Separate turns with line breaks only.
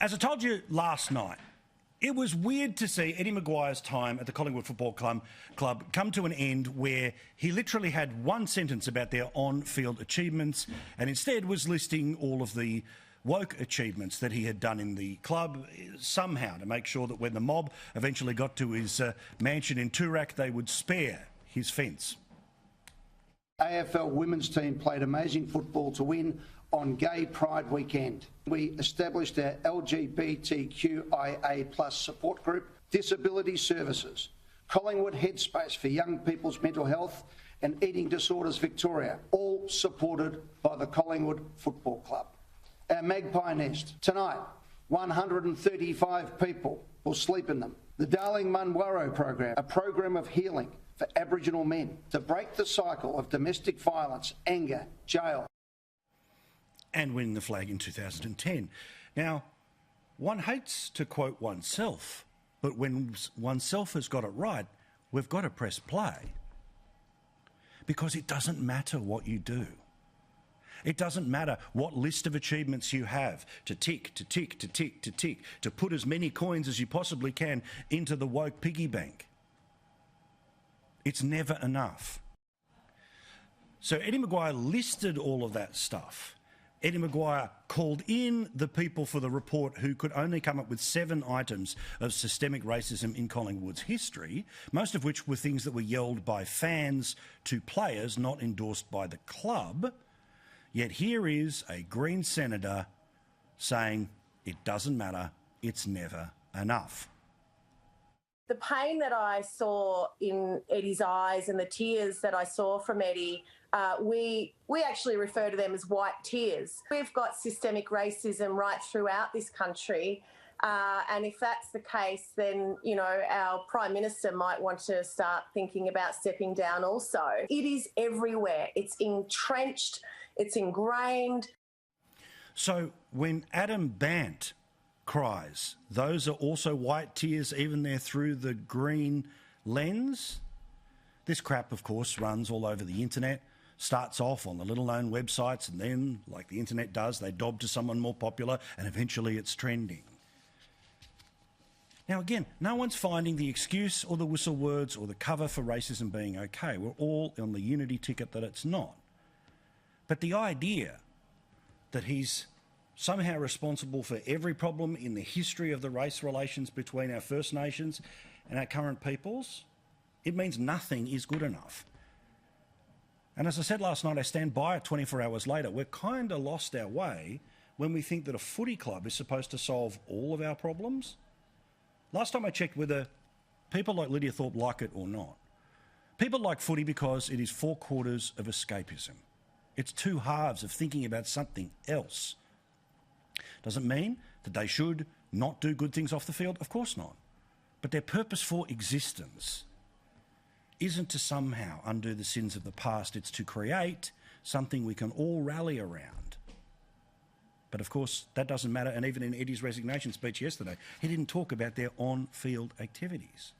As I told you last night, it was weird to see Eddie McGuire's time at the Collingwood Football Club come to an end where he literally had one sentence about their on-field achievements and instead was listing all of the woke achievements that he had done in the club somehow to make sure that when the mob eventually got to his mansion in Toorak, they would spare his fence.
AFL women's team played amazing football to win on Gay Pride weekend. We established our LGBTQIA+ support group, Disability Services, Collingwood Headspace for Young People's Mental Health and Eating Disorders Victoria, all supported by the Collingwood Football Club. Our Magpie Nest, tonight, 135 people will sleep in them. The Darling Munwaro program, a program of healing for Aboriginal men to break the cycle of domestic violence, anger, jail.
And winning the flag in 2010. Now, one hates to quote oneself, but when oneself has got it right, we've got to press play. Because it doesn't matter what you do. It doesn't matter what list of achievements you have to tick, to tick, to tick, to tick, to put as many coins as you possibly can into the woke piggy bank. It's never enough. So Eddie McGuire listed all of that stuff. Eddie McGuire called in the people for the report who could only come up with 7 items of systemic racism in Collingwood's history, most of which were things that were yelled by fans to players, not endorsed by the club. Yet here is a Greens Senator saying it doesn't matter, it's never enough.
The pain that I saw in Eddie's eyes and the tears that I saw from Eddie, we actually refer to them as white tears. We've got systemic racism right throughout this country. And if that's the case, then, you know, our Prime Minister might want to start thinking about stepping down also. It is everywhere. It's entrenched. It's ingrained.
So when Adam Bant cries, those are also white tears, even there through the green lens? This crap, of course, runs all over the internet, starts off on the little-known websites, and then, like the internet does, they dob to someone more popular, and eventually it's trending. Now, again, no one's finding the excuse or the whistle words or the cover for racism being okay. We're all on the unity ticket that it's not. But the idea that he's somehow responsible for every problem in the history of the race relations between our First Nations and our current peoples, it means nothing is good enough. And as I said last night, I stand by it 24 hours later. We're kind of lost our way when we think that a footy club is supposed to solve all of our problems. Last time I checked whether people like Lidia Thorpe like it or not. People like footy because it is 4 quarters of escapism. It's 2 halves of thinking about something else. Doesn't mean that they should not do good things off the field. Of course not. But their purpose for existence isn't to somehow undo the sins of the past. It's to create something we can all rally around. But of course, that doesn't matter. And even in Eddie's resignation speech yesterday, he didn't talk about their on-field activities.